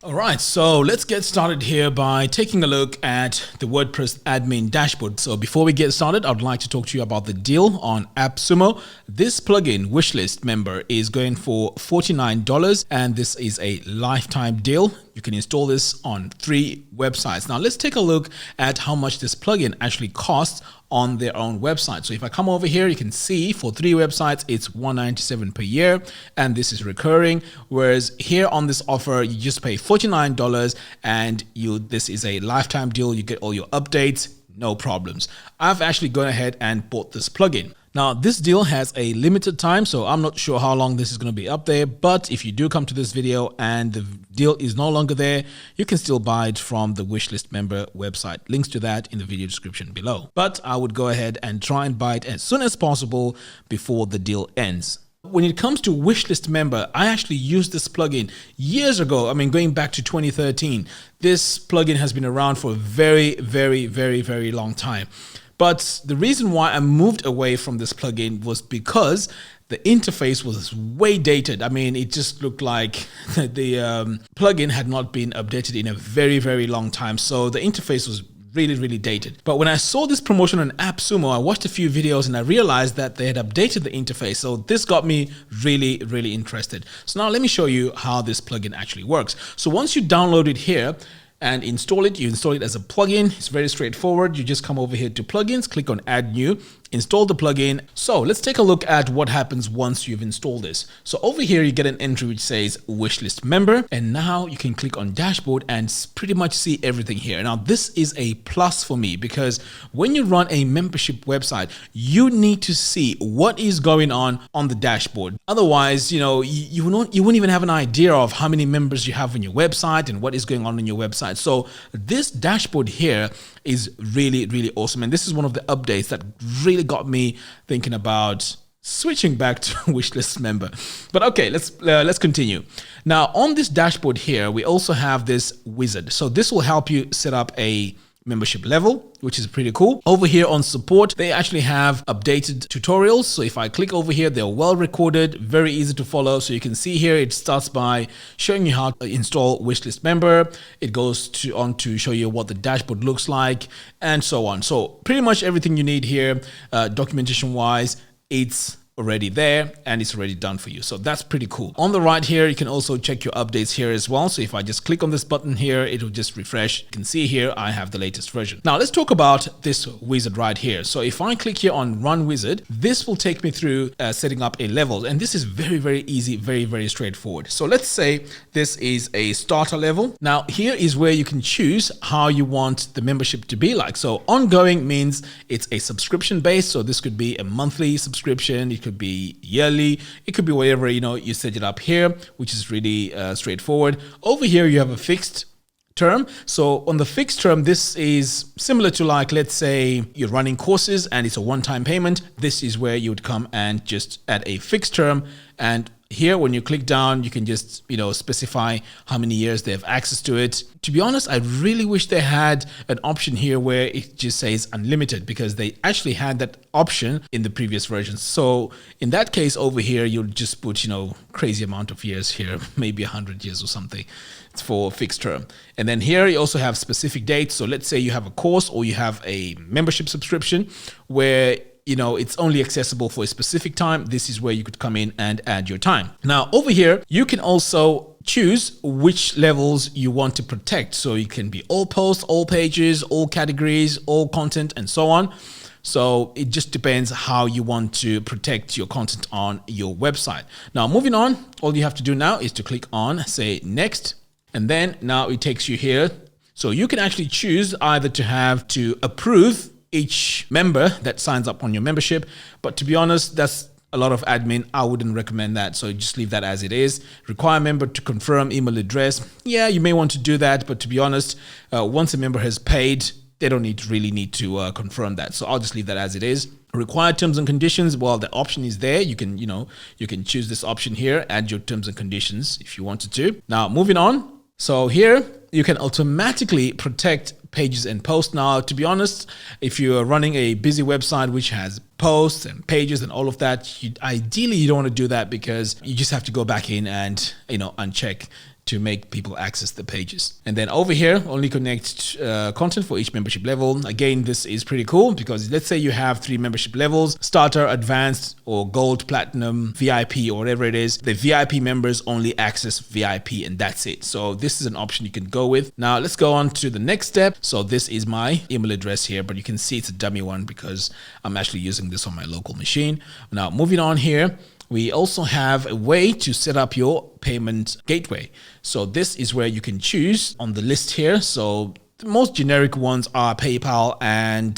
All right, so let's get started here by taking a look at the WordPress admin dashboard. So before we get started, I'd like to talk to you about the deal on AppSumo. This plugin, WishList member, is going for $49, and this is a lifetime deal. You can install this on 3 websites. Now let's take a look at how much this plugin actually costs on their own website. So if I come over here, you can see for 3 websites, it's $197 per year, and this is recurring. Whereas here on this offer, you just pay $49 and this is a lifetime deal. You get all your updates, no problems. I've actually gone ahead and bought this plugin. Now, this deal has a limited time, so I'm not sure how long this is going to be up there, but if you do come to this video and the deal is no longer there, you can still buy it from the WishList member website. Links to that in the video description below. But I would go ahead and try and buy it as soon as possible before the deal ends. When it comes to WishList member, I actually used this plugin years ago. I mean, going back to 2013. This plugin has been around for a very, very, very, very long time. But the reason why I moved away from this plugin was because the interface was way dated. I mean, it just looked like the plugin had not been updated in a very, very long time. So the interface was really, really dated. But when I saw this promotion on AppSumo, I watched a few videos and I realized that they had updated the interface. So this got me really, really interested. So now let me show you how this plugin actually works. So once you download it here, and install it. You install it as a plugin. It's very straightforward. You just come over here to plugins, click on add new, install the plugin. So let's take a look at what happens once you've installed this. So over here, you get an entry which says WishList member. And now you can click on dashboard and pretty much see everything here. Now this is a plus for me because when you run a membership website, you need to see what is going on the dashboard. Otherwise, you wouldn't even have an idea of how many members you have on your website and what is going on your website. So this dashboard here is really, really awesome. And this is one of the updates that really got me thinking about switching back to WishList member. But okay, let's continue. Now on this dashboard here, we also have this wizard. So this will help you set up a membership level, which is pretty cool. Over here on support, they actually have updated tutorials. So if I click over here, they're well recorded, very easy to follow. So you can see here, it starts by showing you how to install WishList member. It goes on to show you what the dashboard looks like and so on. So pretty much everything you need here, documentation wise, it's already there and it's already done for you. So that's pretty cool. On the right here, you can also check your updates here as well. So if I just click on this button here, it will just refresh. You can see here, I have the latest version. Now let's talk about this wizard right here. So if I click here on run wizard, this will take me through setting up a level. And this is very, very easy, very, very straightforward. So let's say this is a starter level. Now here is where you can choose how you want the membership to be like. So ongoing means it's a subscription based. So this could be a monthly subscription. It could be yearly, it could be whatever, you set it up here, which is really straightforward. Over here, you have a fixed term. So on the fixed term, this is similar to like, let's say you're running courses and it's a one-time payment. This is where you would come and just add a fixed term. And here, when you click down, you can just, specify how many years they have access to it. To be honest, I really wish they had an option here where it just says unlimited, because they actually had that option in the previous versions. So in that case over here, you'll just put, crazy amount of years here, maybe 100 years or something. It's for fixed term. And then here you also have specific dates. So let's say you have a course or you have a membership subscription where it's only accessible for a specific time. This is where you could come in and add your time. Now over here, you can also choose which levels you want to protect. So it can be all posts, all pages, all categories, all content, and so on. So it just depends how you want to protect your content on your website. Now moving on, all you have to do now is to click on, say next, and then now it takes you here. So you can actually choose either to approve each member that signs up on your membership. But to be honest, that's a lot of admin. I wouldn't recommend that. So just leave that as it is. Require member to confirm email address. Yeah, you may want to do that. But to be honest, once a member has paid, they don't really need to confirm that. So I'll just leave that as it is. Required terms and conditions. Well, the option is there. You can, you can choose this option here, add your terms and conditions if you wanted to. Now moving on. So here you can automatically protect pages and posts. Now, to be honest, if you're running a busy website which has posts and pages and all of that, ideally you don't want to do that because you just have to go back in and uncheck to make people access the pages. And then over here, only connect content for each membership level. Again, this is pretty cool because let's say you have 3 membership levels: starter, advanced, or gold, platinum, VIP, or whatever it is. The VIP members only access VIP and that's it. So this is an option you can go with. Now let's go on to the next step. So this is my email address here, but you can see it's a dummy one because I'm actually using this on my local machine. Now moving on here, we also have a way to set up your payment gateway. So this is where you can choose on the list here. So the most generic ones are PayPal and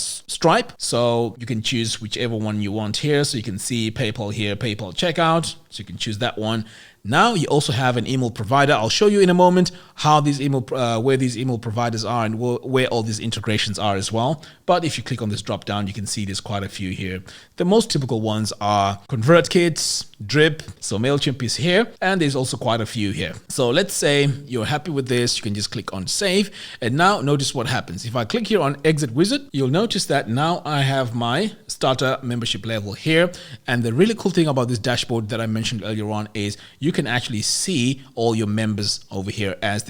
Stripe. So you can choose whichever one you want here. So you can see PayPal here, PayPal checkout. So you can choose that one. Now you also have an email provider. I'll show you in a moment how these where these email providers are and where all these integrations are as well. But if you click on this drop down, you can see there's quite a few here. The most typical ones are ConvertKit, Drip, so MailChimp is here, and there's also quite a few here. So let's say you're happy with this, you can just click on save. And now notice what happens. If I click here on exit wizard, you'll notice that now I have my starter membership level here. And the really cool thing about this dashboard that I mentioned earlier on is you can actually see all your members over here as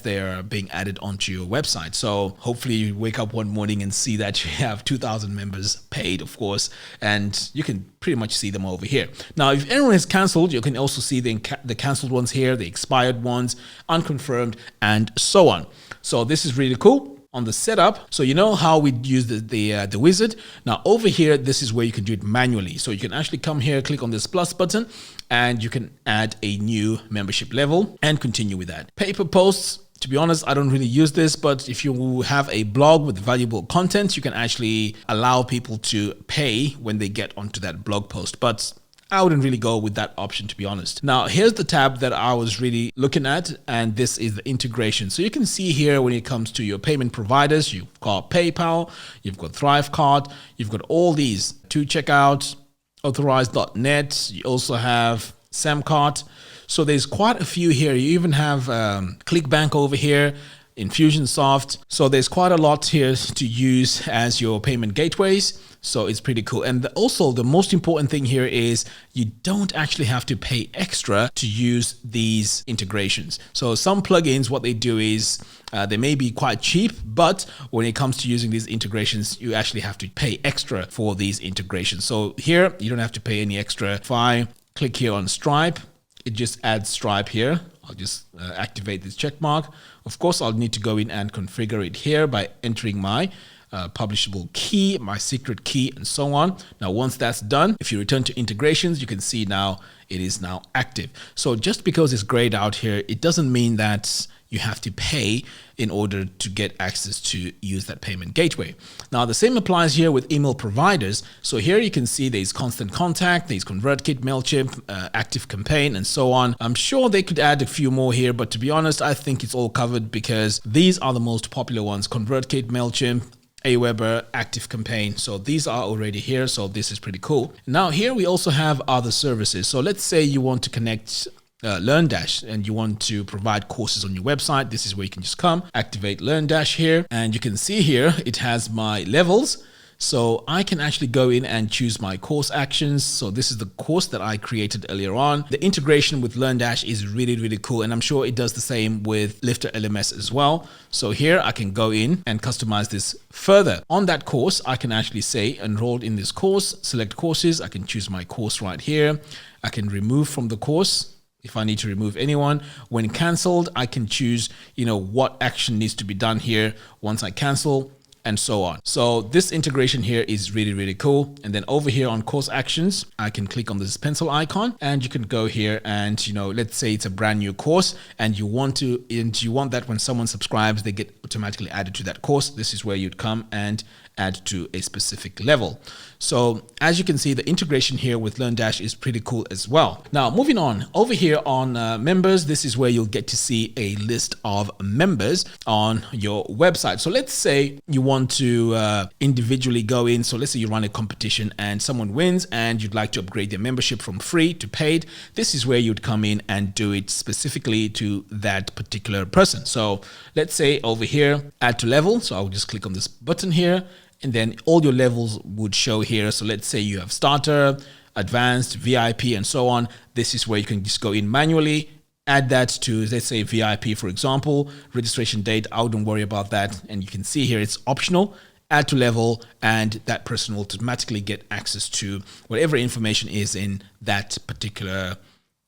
they're being added onto your website. So hopefully you wake up one morning and see that you have 2,000 members paid, of course, and you can pretty much see them over here. Now, if anyone has canceled, you can also see the canceled ones here, the expired ones, unconfirmed, and so on. So this is really cool. On the setup, so you know how we use the wizard. Now over here, this is where you can do it manually. So you can actually come here, click on this plus button, and you can add a new membership level and continue with that. Paper posts, to be honest, I don't really use this, but if you have a blog with valuable content, you can actually allow people to pay when they get onto that blog post. But I wouldn't really go with that option, to be honest. Now, here's the tab that I was really looking at, and this is the integration. So you can see here when it comes to your payment providers, you've got PayPal, you've got Thrivecart, you've got all these, to checkout, Authorize.net, you also have Samcart. So there's quite a few here. You even have ClickBank over here, Infusionsoft. So there's quite a lot here to use as your payment gateways. So it's pretty cool. And also the most important thing here is you don't actually have to pay extra to use these integrations. So some plugins, what they do is they may be quite cheap, but when it comes to using these integrations, you actually have to pay extra for these integrations. So here, you don't have to pay any extra. If I click here on Stripe, it just adds Stripe here. I'll just activate this check mark. Of course, I'll need to go in and configure it here by entering my publishable key, my secret key, and so on. Now, once that's done, if you return to integrations, you can see now it is now active. So just because it's grayed out here, it doesn't mean that you have to pay in order to get access to use that payment gateway. Now, the same applies here with email providers. So here you can see there's Constant Contact, there's ConvertKit, MailChimp, ActiveCampaign, and so on. I'm sure they could add a few more here, but to be honest, I think it's all covered because these are the most popular ones: ConvertKit, MailChimp, Aweber, ActiveCampaign. So these are already here. So this is pretty cool. Now here we also have other services. So let's say you want to connect LearnDash and you want to provide courses on your website. This is where you can just come, activate LearnDash here, and you can see here it has my levels. So I can actually go in and choose my course actions. So this is the course that I created earlier on. The integration with LearnDash is really, really cool. And I'm sure it does the same with Lifter LMS as well. So here I can go in and customize this further. On that course, I can actually say enrolled in this course, select courses. I can choose my course right here. I can remove from the course if I need to remove anyone. When canceled, I can choose, what action needs to be done here once I cancel, and so on. So this integration here is really, really cool. And then over here on course actions, I can click on this pencil icon and you can go here and, let's say it's a brand new course and you want that when someone subscribes, they get automatically added to that course. This is where you'd come and add to a specific level. So as you can see, the integration here with LearnDash is pretty cool as well. Now, moving on over here on members, this is where you'll get to see a list of members on your website. So let's say you want to individually go in. So let's say you run a competition and someone wins and you'd like to upgrade their membership from free to paid. This is where you'd come in and do it specifically to that particular person. So let's say over here, add to level. So I'll just click on this button here, and then all your levels would show here. So let's say you have starter, advanced, VIP, and so on. This is where you can just go in manually add that to, let's say, VIP, for example, registration date. I wouldn't worry about that. And you can see here it's optional. Add to level, and that person will automatically get access to whatever information is in that particular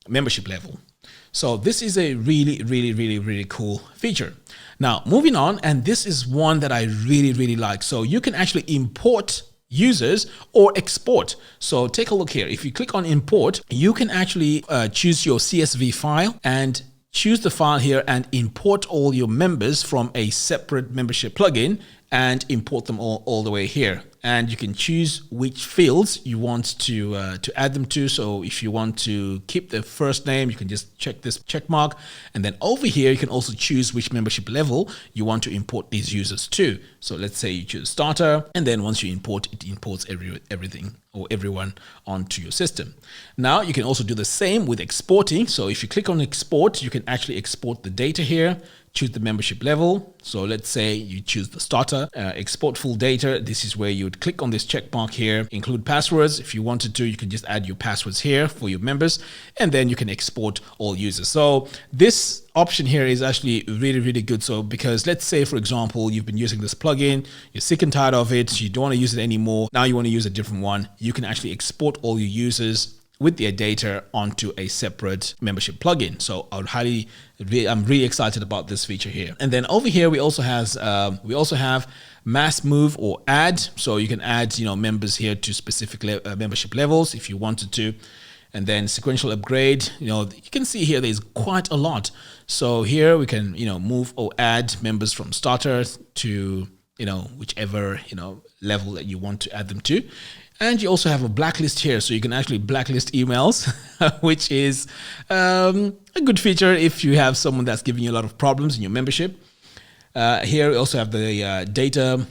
membership level. So this is a really cool feature. Now, moving on, and this is one that I really like. So you can actually import users or export. So take a look here. If you click on import, you can actually choose your CSV file and choose the file here and import all your members from a separate membership plugin and import them all the way here. And you can choose which fields you want to add them to. So if you want to keep the first name, you can just check this check mark. And then over here, you can also choose which membership level you want to import these users to. So let's say you choose starter, and then once you import, it imports everything or everyone onto your system. Now you can also do the same with exporting. So if you click on export, you can actually export the data here. Choose the membership level. So let's say you choose the starter, export full data. This is where you would click on this check mark here, include passwords. If you wanted to, you can just add your passwords here for your members, and then you can export all users. So this option here is actually really good. So because let's say, for example, you've been using this plugin, you're sick and tired of it, you don't want to use it anymore. Now you want to use a different one. You can actually export all your users with their data onto a separate membership plugin. So I'm really excited about this feature here. And then over here, we also have mass move or add. So you can add, members here to specific membership levels if you wanted to. And then sequential upgrade, you can see here there's quite a lot. So here we can, move or add members from starter to, whichever, level that you want to add them to. And you also have a blacklist here, so you can actually blacklist emails, which is a good feature if you have someone that's giving you a lot of problems in your membership. Here we also have the data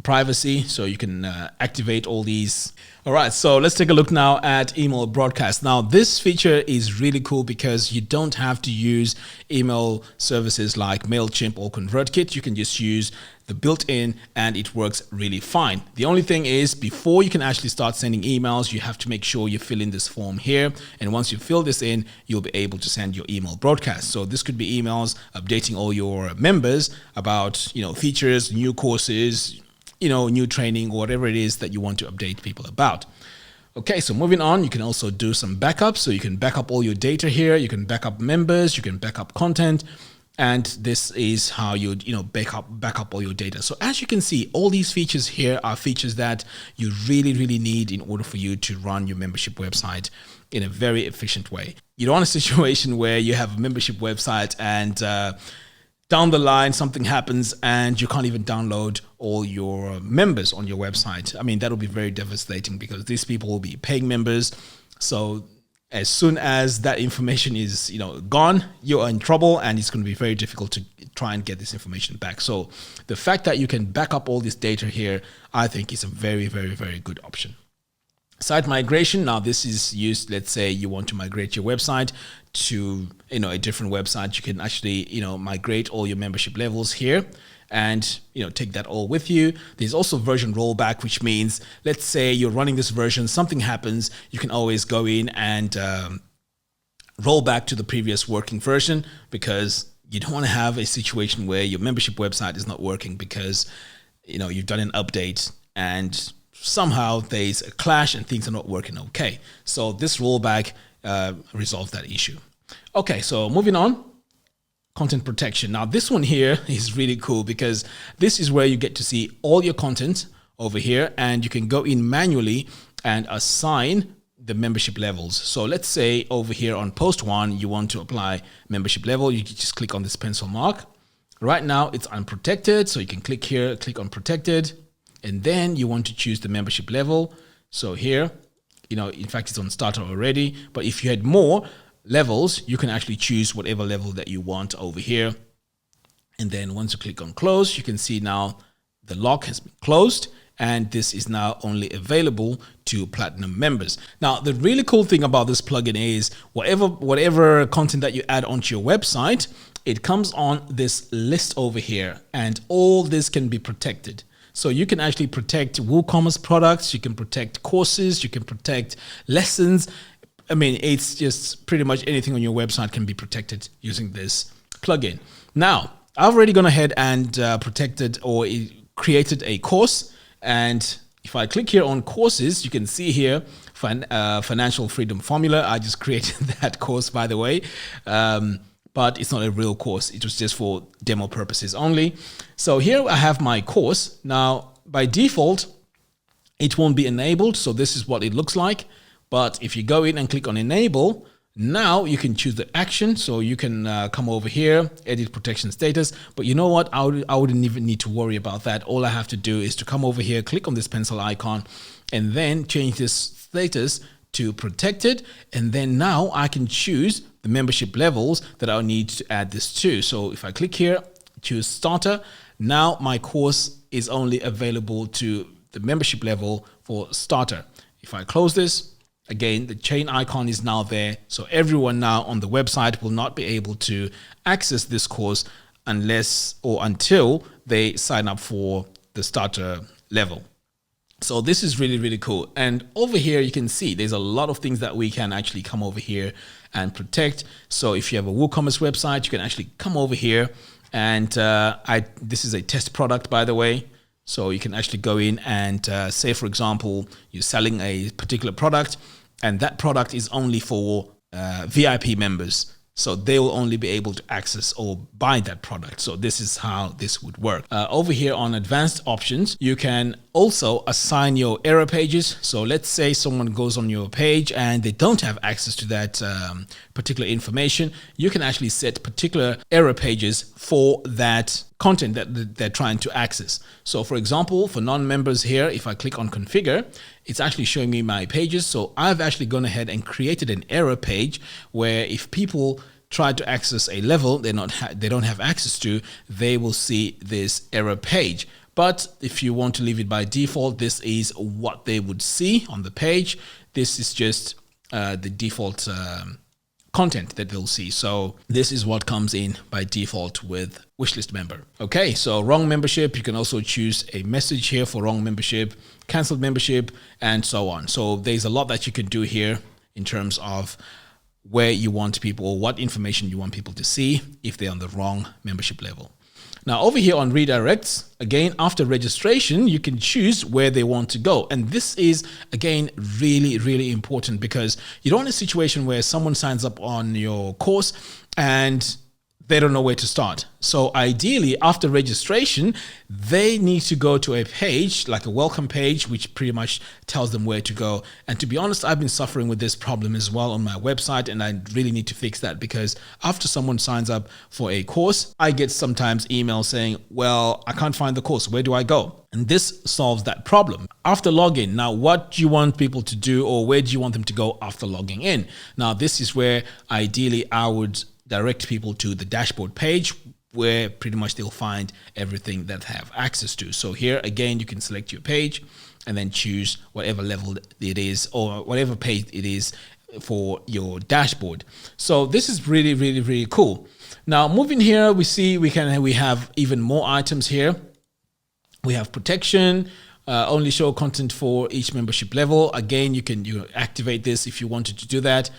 privacy, so you can activate all these. All right, so let's take a look now at email broadcast. Now, this feature is really cool because you don't have to use email services like MailChimp or ConvertKit. You can just use the built-in and it works really fine. The only thing is, before you can actually start sending emails, you have to make sure you fill in this form here. And once you fill this in, you'll be able to send your email broadcast. So this could be emails updating all your members about, features, new courses, new training, or whatever it is that you want to update people about. Okay, so moving on, you can also do some backups. So you can back up all your data here. You can back up members, you can back up content. And this is how you'd, back up all your data. So as you can see, all these features here are features that you really need in order for you to run your membership website in a very efficient way. You don't want a situation where you have a membership website and down the line, something happens and you can't even download all your members on your website. I mean, that'll be very devastating because these people will be paying members. So as soon as that information is, gone, you are in trouble and it's going to be very difficult to try and get this information back. So the fact that you can back up all this data here, I think is a very good option. Site migration. Now this is used, let's say you want to migrate your website to, a different website. You can actually, migrate all your membership levels here and, take that all with you. There's also version rollback, which means, let's say you're running this version, something happens, you can always go in and roll back to the previous working version, because you don't want to have a situation where your membership website is not working because, you've done an update and somehow there's a clash and things are not working okay. So this rollback resolves that issue. Okay, so moving on, content protection. Now this one here is really cool because this is where you get to see all your content over here, and you can go in manually and assign the membership levels. So let's say over here on post one, you want to apply membership level. You just click on this pencil mark. Right now it's unprotected, so you can click here, click on protected. And then you want to choose the membership level. So here, in fact, it's on starter already. But if you had more levels, you can actually choose whatever level that you want over here. And then once you click on close, you can see now the lock has been closed. And this is now only available to platinum members. Now, the really cool thing about this plugin is whatever content that you add onto your website, it comes on this list over here. And all this can be protected. So you can actually protect WooCommerce products, you can protect courses, you can protect lessons, I mean, it's just pretty much anything on your website can be protected using this plugin. Now, I've already gone ahead and protected or created a course. And if I click here on courses, you can see here financial freedom formula. I just created that course, by the way. But it's not a real course. It was just for demo purposes only. So here I have my course. Now, by default, it won't be enabled. So this is what it looks like. But if you go in and click on enable, now you can choose the action. So you can come over here, edit protection status. But you know what? I wouldn't even need to worry about that. All I have to do is to come over here, click on this pencil icon, and then change this status to protected. And then now I can choose the membership levels that I need to add this to. So if I click here, choose starter, now my course is only available to the membership level for starter. If I close this, again, the chain icon is now there. So everyone now on the website will not be able to access this course unless or until they sign up for the starter level. So this is really, really cool. And over here, you can see there's a lot of things that we can actually come over here and protect. So if you have a WooCommerce website, you can actually come over here and this is a test product, by the way. So you can actually go in and say, for example, you're selling a particular product and that product is only for VIP members. So they will only be able to access or buy that product. So this is how this would work. Over here on advanced options, you can also assign your error pages. So let's say someone goes on your page and they don't have access to that particular information. You can actually set particular error pages for that content that they're trying to access. So for example, for non-members here, if I click on configure, it's actually showing me my pages. So I've actually gone ahead and created an error page where if people try to access a level they don't have access to, they will see this error page. But if you want to leave it by default, this is what they would see on the page. This is just the default content that they'll see. So this is what comes in by default with WishList member. Okay, so wrong membership, you can also choose a message here for wrong membership, canceled membership, and so on. So there's a lot that you can do here in terms of where you want people or what information you want people to see if they're on the wrong membership level. Now over here on redirects, again, after registration, you can choose where they want to go. And this is, again, really, really important because you don't want a situation where someone signs up on your course and they don't know where to start. So ideally, after registration, they need to go to a page like a welcome page, which pretty much tells them where to go. And to be honest, I've been suffering with this problem as well on my website, and I really need to fix that because after someone signs up for a course, I get sometimes emails saying, well, I can't find the course. Where do I go? And this solves that problem. After login, now what do you want people to do, or where do you want them to go after logging in? Now, this is where ideally I would direct people to the dashboard page where pretty much they'll find everything that they have access to. So here again, you can select your page and then choose whatever level it is or whatever page it is for your dashboard. So this is really, really, really cool. Now moving here, we see we have even more items here. We have protection, only show content for each membership level. Again, you can activate this if you wanted to do that.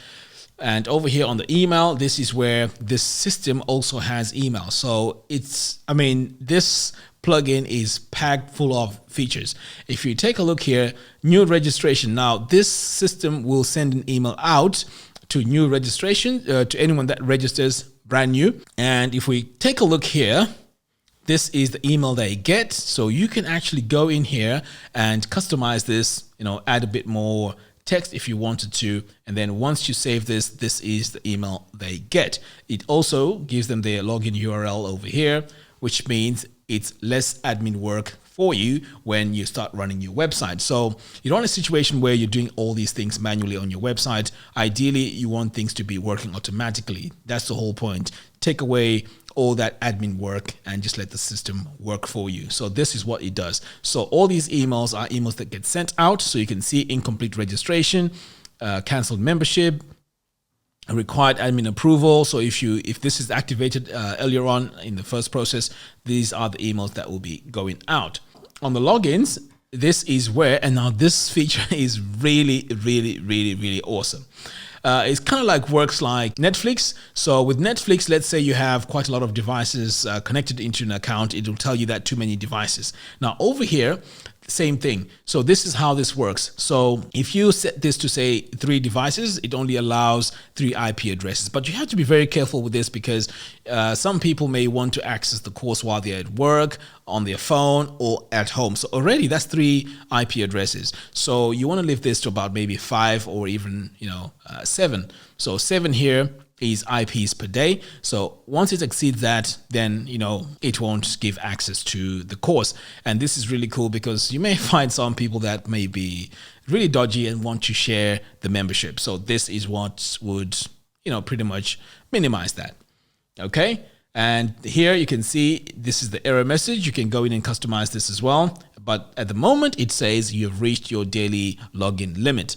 And over here on the email, this is where this system also has email. So this plugin is packed full of features. If you take a look here, new registration. Now this system will send an email out to new registration, to anyone that registers brand new. And if we take a look here, this is the email they get. So you can actually go in here and customize this, add a bit more text if you wanted to, and then once you save this, this is the email they get. It also gives them their login URL over here, which means it's less admin work for you when you start running your website. So you don't want a situation where you're doing all these things manually on your website. Ideally, you want things to be working automatically. That's the whole point. Take away all that admin work and just let the system work for you. So this is what it does. So all these emails are emails that get sent out. So you can see incomplete registration, canceled membership, required admin approval. So if this is activated earlier on in the first process, these are the emails that will be going out. On the logins, this is where, and now this feature is really, really, really, really awesome. It's kind of like works like Netflix. So with Netflix, let's say you have quite a lot of devices connected into an account. It will tell you that too many devices. Now over here, same thing. So this is how this works. So if you set this to say 3 devices, it only allows 3 IP addresses. But you have to be very careful with this because some people may want to access the course while they're at work, on their phone, or at home. So already that's 3 IP addresses. So you want to leave this to about maybe 5 or even 7. So 7 here is IPs per day. So once it exceeds that, then it won't give access to the course. And this is really cool because you may find some people that may be really dodgy and want to share the membership. So this is what would pretty much minimize that. Okay, and here you can see this is the error message. You can go in and customize this as well, but at the moment it says you've reached your daily login limit.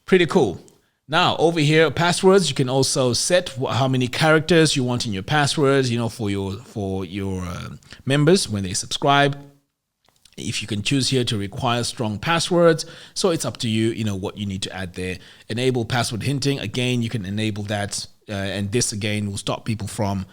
Pretty cool. Now over here, passwords, you can also set how many characters you want in your passwords, for your members when they subscribe. If you can choose here to require strong passwords, so it's up to you, what you need to add there. Enable password hinting. Again, you can enable that, and this again will stop people from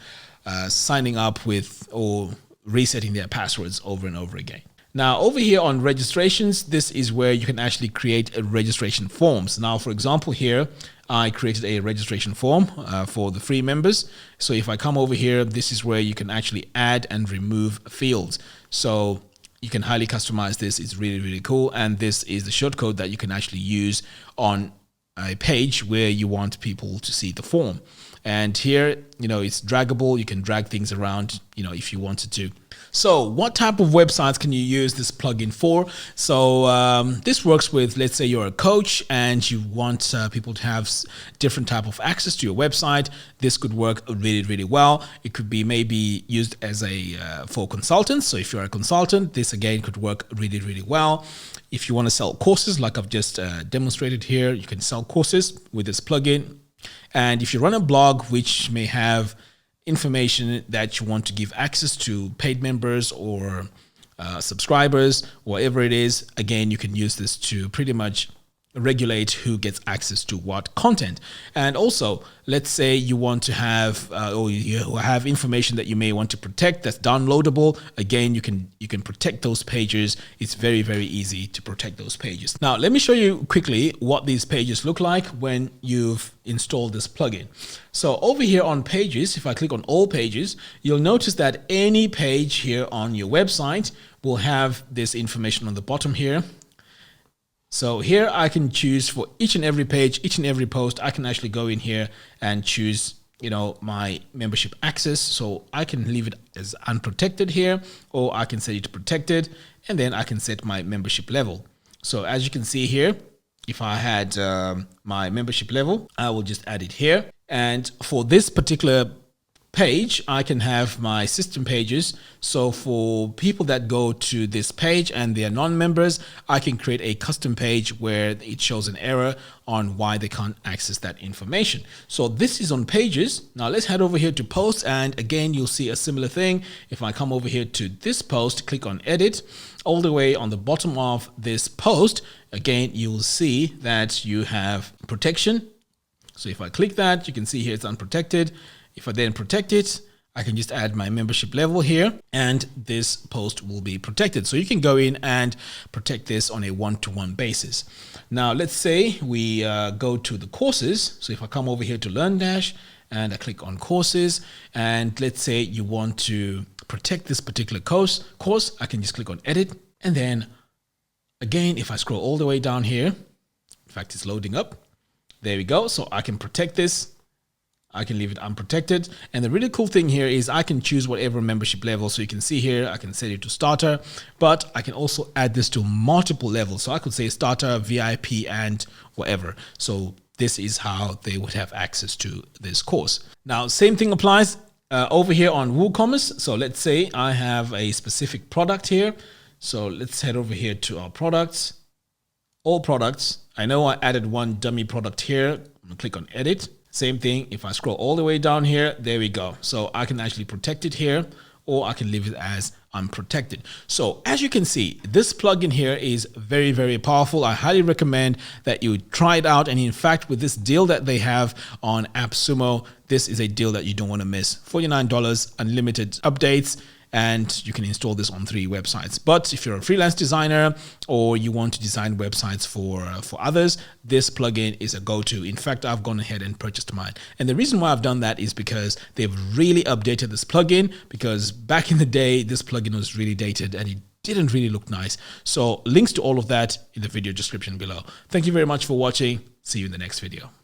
signing up with or resetting their passwords over and over again. Now over here on registrations, this is where you can actually create a registration forms. Now, for example, here I created a registration form for the free members. So if I come over here, this is where you can actually add and remove fields. So you can highly customize this. It's really, really cool. And this is the shortcode that you can actually use on a page where you want people to see the form. And here, it's draggable. You can drag things around, if you wanted to. So what type of websites can you use this plugin for? So this works with, let's say you're a coach and you want people to have different type of access to your website. This could work really, really well. It could be maybe used as for consultants. So if you're a consultant, this again could work really, really well. If you want to sell courses, like I've just demonstrated here, you can sell courses with this plugin. And if you run a blog which may have information that you want to give access to paid members or subscribers, whatever it is, again, you can use this to pretty much regulate who gets access to what content. And also, let's say you want to have or you have information that you may want to protect that's downloadable. Again, you can protect those pages. It's very, very easy to protect those pages. Now let me show you quickly what these pages look like when you've installed this plugin. So over here on pages, if I click on all pages, you'll notice that any page here on your website will have this information on the bottom here. So here I can choose for each and every page, each and every post. I can actually go in here and choose, my membership access. So I can leave it as unprotected here, or I can set it to protected, and then I can set my membership level. So as you can see here, if I had my membership level, I will just add it here. And for this particular page, I can have my system pages. So for people that go to this page and they're non-members, I can create a custom page where it shows an error on why they can't access that information. So this is on pages. Now let's head over here to posts, and again you'll see a similar thing. If I come over here to this post, click on edit, all the way on the bottom of this post, again you'll see that you have protection. So if I click that, you can see here it's unprotected. If I then protect it, I can just add my membership level here, and this post will be protected. So you can go in and protect this on a one-to-one basis. Now, let's say we go to the courses. So if I come over here to LearnDash and I click on courses, and let's say you want to protect this particular course, I can just click on edit. And then again, if I scroll all the way down here, in fact, it's loading up. There we go. So I can protect this. I can leave it unprotected. And the really cool thing here is I can choose whatever membership level. So you can see here, I can set it to starter, but I can also add this to multiple levels. So I could say starter, VIP, and whatever. So this is how they would have access to this course. Now, same thing applies over here on WooCommerce. So let's say I have a specific product here. So let's head over here to our products, all products. I know I added one dummy product here. I'm gonna click on edit. Same thing, if I scroll all the way down here, there we go. So I can actually protect it here, or I can leave it as unprotected. So as you can see, this plugin here is very, very powerful. I highly recommend that you try it out. And in fact, with this deal that they have on AppSumo, this is a deal that you don't want to miss. $49, unlimited updates, and you can install this on 3 websites. But if you're a freelance designer or you want to design websites for others, this plugin is a go-to. In fact, I've gone ahead and purchased mine. And the reason why I've done that is because they've really updated this plugin, because back in the day, this plugin was really dated and it didn't really look nice. So links to all of that in the video description below. Thank you very much for watching. See you in the next video.